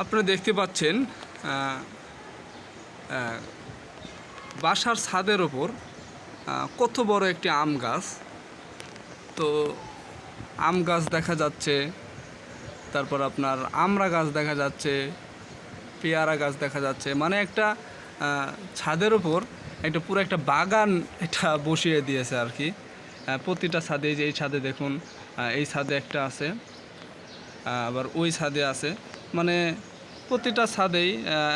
আপনারা দেখতে পাচ্ছেন বাসার ছাদের ওপর কত বড় একটি আম গাছ। তো আম গাছ দেখা যাচ্ছে, তারপর আপনার আমড়া গাছ দেখা যাচ্ছে, পেয়ারা গাছ দেখা যাচ্ছে। মানে একটা ছাদের ওপর একটা পুরো একটা বাগান এটা বসিয়ে দিয়েছে আর কি। প্রতিটা ছাদে, যে এই ছাদে দেখুন, এই ছাদে একটা আছে, আবার ওই ছাদে আছে। মানে প্রতিটা ছাদেই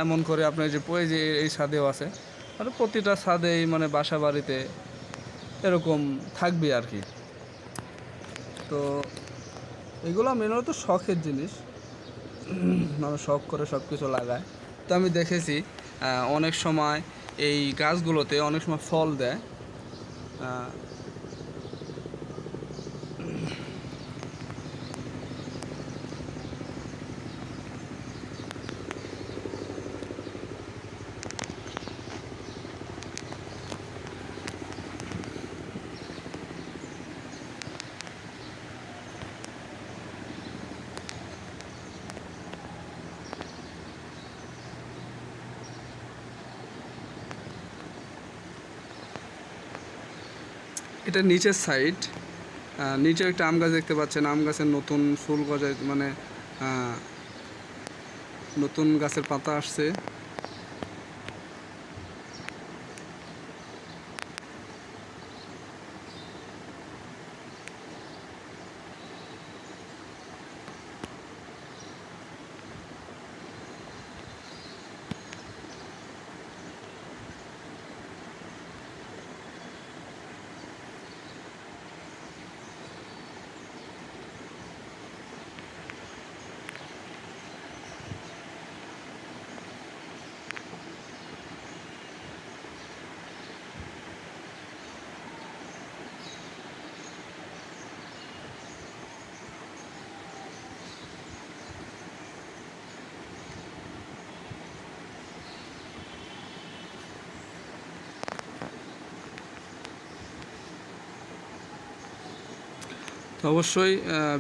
এমন করে আপনার যে এই ছাদেও আছে, মানে প্রতিটা ছাদেই মানে বাসা বাড়িতে এরকম থাকবে আর কি। তো এগুলো মেনত শখের জিনিস, মানে শখ করে সব কিছু লাগায়। তো আমি দেখেছি অনেক সময় এই গাছগুলোতে অনেক সময় ফল দেয়। এটা নিচের সাইড, নিচে একটা আম গাছ দেখতে পাচ্ছেন। আম গাছের নতুন ফুল গজায়, মানে নতুন গাছের পাতা আসছে। তো অবশ্যই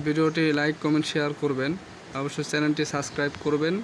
ভিডিওটি লাইক, কমেন্ট, শেয়ার করবেন। অবশ্যই চ্যানেলটি সাবস্ক্রাইব করবেন।